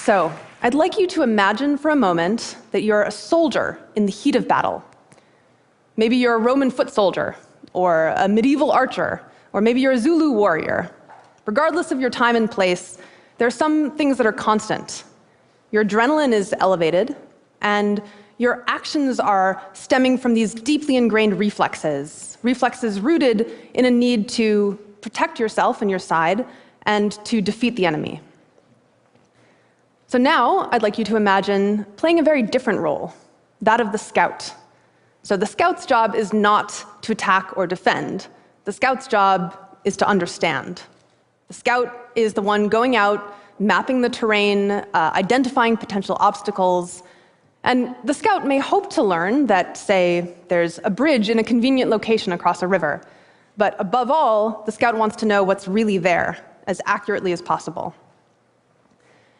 So, I'd like you to imagine for a moment that you're a soldier in the heat of battle. Maybe you're a Roman foot soldier, or a medieval archer, or maybe you're a Zulu warrior. Regardless of your time and place, there are some things that are constant. Your adrenaline is elevated, and your actions are stemming from these deeply ingrained reflexes rooted in a need to protect yourself and your side and to defeat the enemy. So now I'd like you to imagine playing a very different role, that of the scout. So the scout's job is not to attack or defend. The scout's job is to understand. The scout is the one going out, mapping the terrain, identifying potential obstacles. And the scout may hope to learn that, say, there's a bridge in a convenient location across a river. But above all, the scout wants to know what's really there, as accurately as possible.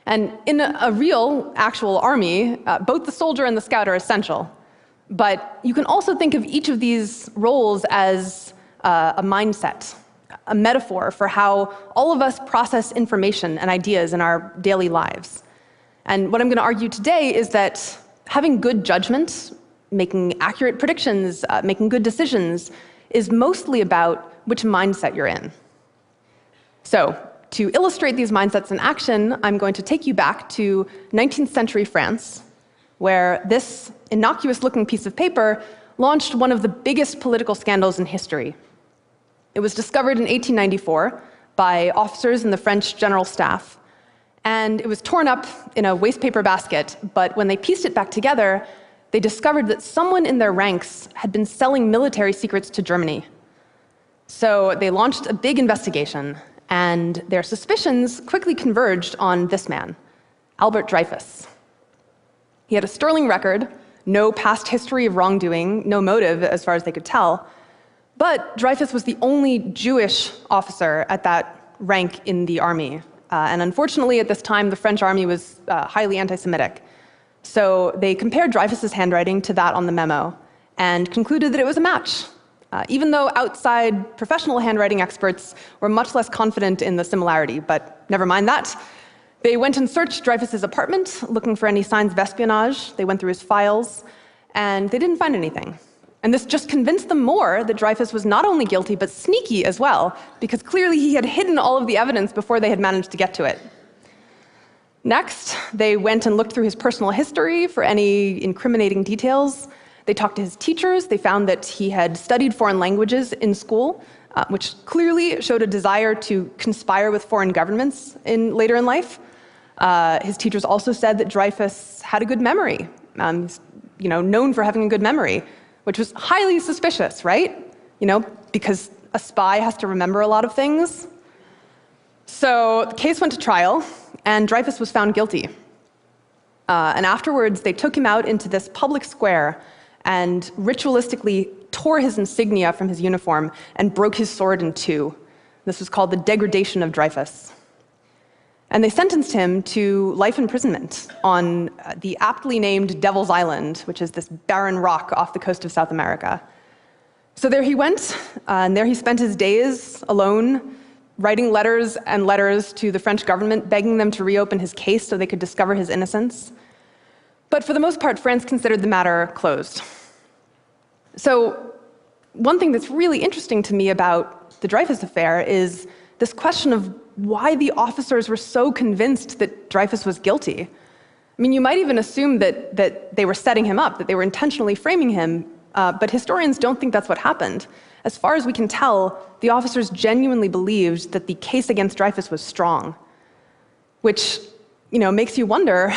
And in a real, actual army, both the soldier and the scout are essential. But you can also think of each of these roles as a mindset, a metaphor for how all of us process information and ideas in our daily lives. And what I'm going to argue today is that having good judgment, making accurate predictions, making good decisions, is mostly about which mindset you're in. So, to illustrate these mindsets in action, I'm going to take you back to 19th century France, where this innocuous-looking piece of paper launched one of the biggest political scandals in history. It was discovered in 1894 by officers in the French General Staff, and it was torn up in a wastepaper basket, but when they pieced it back together, they discovered that someone in their ranks had been selling military secrets to Germany. So they launched a big investigation, and their suspicions quickly converged on this man, Albert Dreyfus. He had a sterling record, no past history of wrongdoing, no motive as far as they could tell, but Dreyfus was the only Jewish officer at that rank in the army. And unfortunately, at this time, the French army was highly anti-Semitic. So they compared Dreyfus's handwriting to that on the memo and concluded that it was a match. Even though outside professional handwriting experts were much less confident in the similarity, but never mind that. They went and searched Dreyfus's apartment, looking for any signs of espionage. They went through his files, and they didn't find anything. And this just convinced them more that Dreyfus was not only guilty, but sneaky as well, because clearly he had hidden all of the evidence before they had managed to get to it. Next, they went and looked through his personal history for any incriminating details. They talked to his teachers. They found that he had studied foreign languages in school, which clearly showed a desire to conspire with foreign governments later in life. His teachers also said that Dreyfus had a good memory. He's, known for having a good memory, which was highly suspicious, right? Because a spy has to remember a lot of things. So the case went to trial, and Dreyfus was found guilty. And afterwards, they took him out into this public square and ritualistically tore his insignia from his uniform and broke his sword in two. This was called the degradation of Dreyfus. And they sentenced him to life imprisonment on the aptly named Devil's Island, which is this barren rock off the coast of South America. So there he went, and there he spent his days alone, writing letters and letters to the French government, begging them to reopen his case so they could discover his innocence. But for the most part, France considered the matter closed. So one thing that's really interesting to me about the Dreyfus affair is this question of why the officers were so convinced that Dreyfus was guilty. I mean, you might even assume that they were setting him up, that they were intentionally framing him, but historians don't think that's what happened. As far as we can tell, the officers genuinely believed that the case against Dreyfus was strong, which makes you wonder,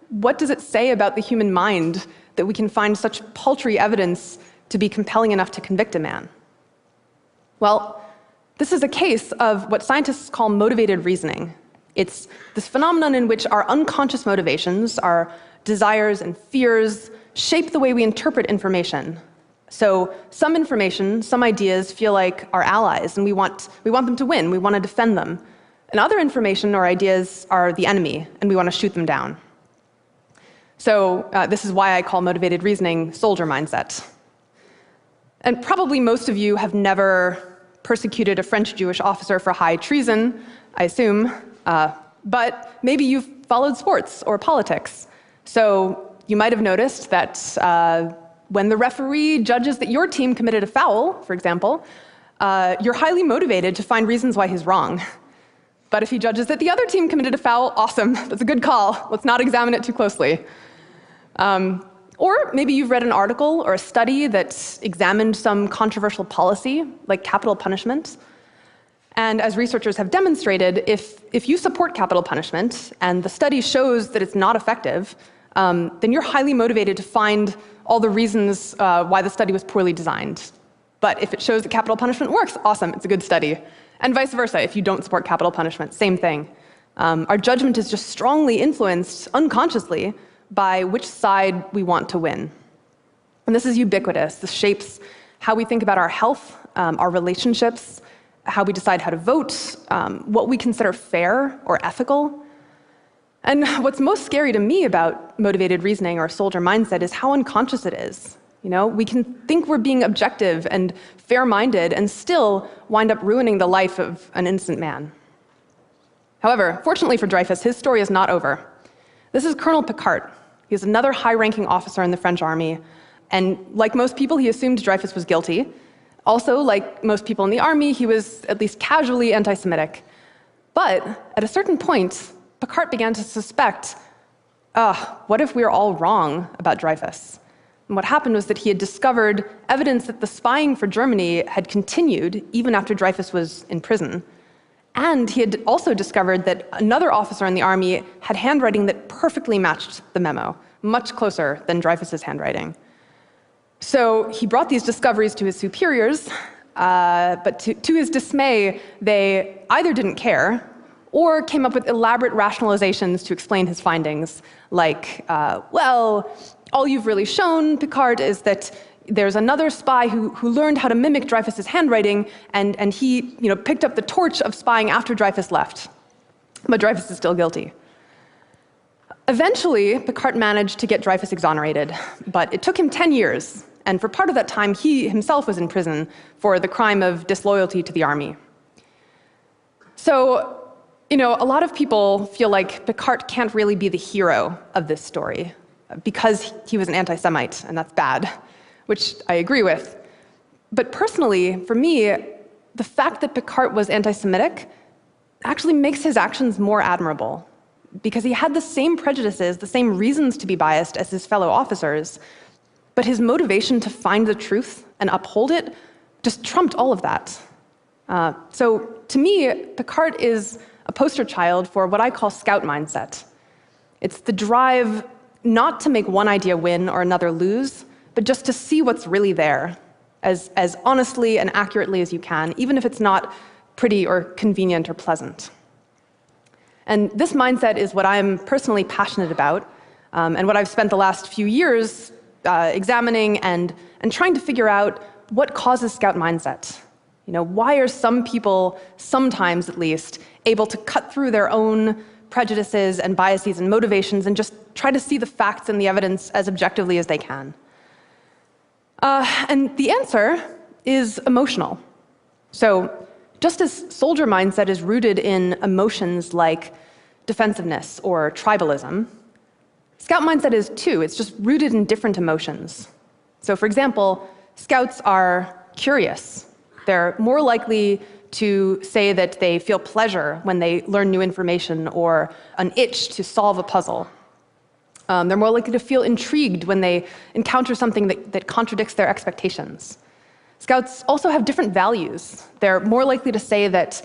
what does it say about the human mind that we can find such paltry evidence to be compelling enough to convict a man? Well, this is a case of what scientists call motivated reasoning. It's this phenomenon in which our unconscious motivations, our desires and fears, shape the way we interpret information. So some information, some ideas feel like our allies, and we want them to win, we want to defend them. And other information or ideas are the enemy, and we want to shoot them down. So this is why I call motivated reasoning soldier mindset. And probably most of you have never persecuted a French Jewish officer for high treason, I assume, but maybe you've followed sports or politics. So you might have noticed that when the referee judges that your team committed a foul, for example, you're highly motivated to find reasons why he's wrong. But if he judges that the other team committed a foul, awesome, that's a good call. Let's not examine it too closely. Or maybe you've read an article or a study that examined some controversial policy, like capital punishment. And as researchers have demonstrated, if you support capital punishment and the study shows that it's not effective, then you're highly motivated to find all the reasons why the study was poorly designed. But if it shows that capital punishment works, awesome, it's a good study. And vice versa, if you don't support capital punishment, same thing. Our judgment is just strongly influenced, unconsciously, by which side we want to win. And this is ubiquitous. This shapes how we think about our health, our relationships, how we decide how to vote, what we consider fair or ethical. And what's most scary to me about motivated reasoning or soldier mindset is how unconscious it is. We can think we're being objective and fair-minded and still wind up ruining the life of an innocent man. However, fortunately for Dreyfus, his story is not over. This is Colonel Picquart. He's another high-ranking officer in the French army, and like most people, he assumed Dreyfus was guilty. Also, like most people in the army, he was at least casually anti-Semitic. But at a certain point, Picquart began to suspect, what if we're all wrong about Dreyfus? And what happened was that he had discovered evidence that the spying for Germany had continued even after Dreyfus was in prison. And he had also discovered that another officer in the army had handwriting that perfectly matched the memo, much closer than Dreyfus's handwriting. So he brought these discoveries to his superiors, but to his dismay, they either didn't care or came up with elaborate rationalizations to explain his findings, like, all you've really shown, Picquart, is that there's another spy who learned how to mimic Dreyfus's handwriting, and he picked up the torch of spying after Dreyfus left. But Dreyfus is still guilty. Eventually, Picquart managed to get Dreyfus exonerated, but it took him 10 years, and for part of that time, he himself was in prison for the crime of disloyalty to the army. So, a lot of people feel like Picquart can't really be the hero of this story because he was an anti-Semite, and that's bad, which I agree with. But personally, for me, the fact that Picquart was anti-Semitic actually makes his actions more admirable, because he had the same prejudices, the same reasons to be biased as his fellow officers, but his motivation to find the truth and uphold it just trumped all of that. So to me, Picquart is a poster child for what I call scout mindset. It's the drive not to make one idea win or another lose, but just to see what's really there as honestly and accurately as you can, even if it's not pretty or convenient or pleasant. And this mindset is what I'm personally passionate about, and what I've spent the last few years examining and trying to figure out what causes scout mindset. Why are some people, sometimes at least, able to cut through their own prejudices and biases and motivations and just try to see the facts and the evidence as objectively as they can? And the answer is emotional. So just as soldier mindset is rooted in emotions like defensiveness or tribalism, scout mindset is too. It's just rooted in different emotions. So for example, scouts are curious. They're more likely to say that they feel pleasure when they learn new information or an itch to solve a puzzle. They're more likely to feel intrigued when they encounter something that contradicts their expectations. Scouts also have different values. They're more likely to say that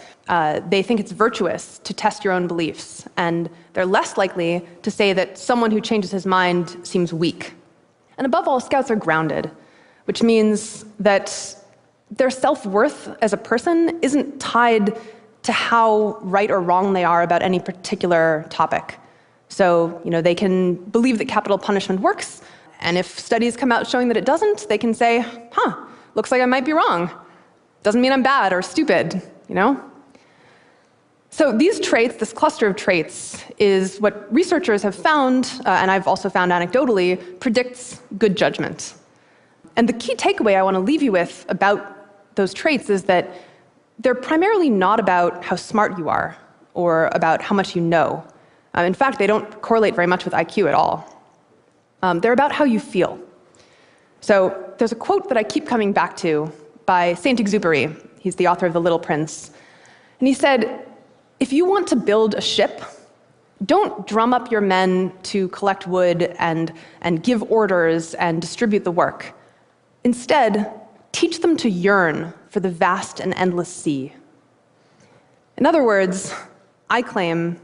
they think it's virtuous to test your own beliefs, and they're less likely to say that someone who changes his mind seems weak. And above all, scouts are grounded, which means that their self-worth as a person isn't tied to how right or wrong they are about any particular topic. So, they can believe that capital punishment works, and if studies come out showing that it doesn't, they can say, looks like I might be wrong. Doesn't mean I'm bad or stupid, So these traits, this cluster of traits, is what researchers have found, and I've also found anecdotally, predicts good judgment. And the key takeaway I want to leave you with about those traits is that they're primarily not about how smart you are or about how much you know. In fact, they don't correlate very much with IQ at all. They're about how you feel. So there's a quote that I keep coming back to by Saint-Exupéry. He's the author of The Little Prince. And he said, if you want to build a ship, don't drum up your men to collect wood and give orders and distribute the work. Instead, teach them to yearn for the vast and endless sea. In other words, I claim,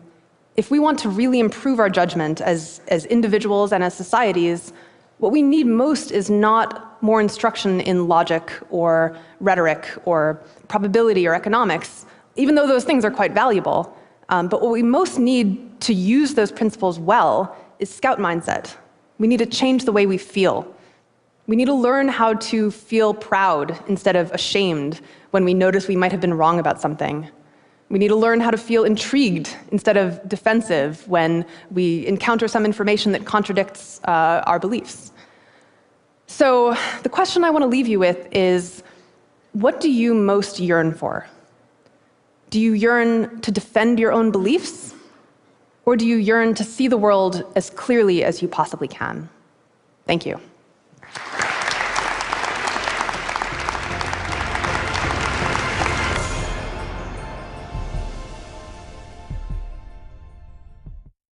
if we want to really improve our judgment as individuals and as societies, what we need most is not more instruction in logic or rhetoric or probability or economics, even though those things are quite valuable. But what we most need to use those principles well is scout mindset. We need to change the way we feel. We need to learn how to feel proud instead of ashamed when we notice we might have been wrong about something. We need to learn how to feel intrigued instead of defensive when we encounter some information that contradicts our beliefs. So the question I want to leave you with is, what do you most yearn for? Do you yearn to defend your own beliefs? Or do you yearn to see the world as clearly as you possibly can? Thank you.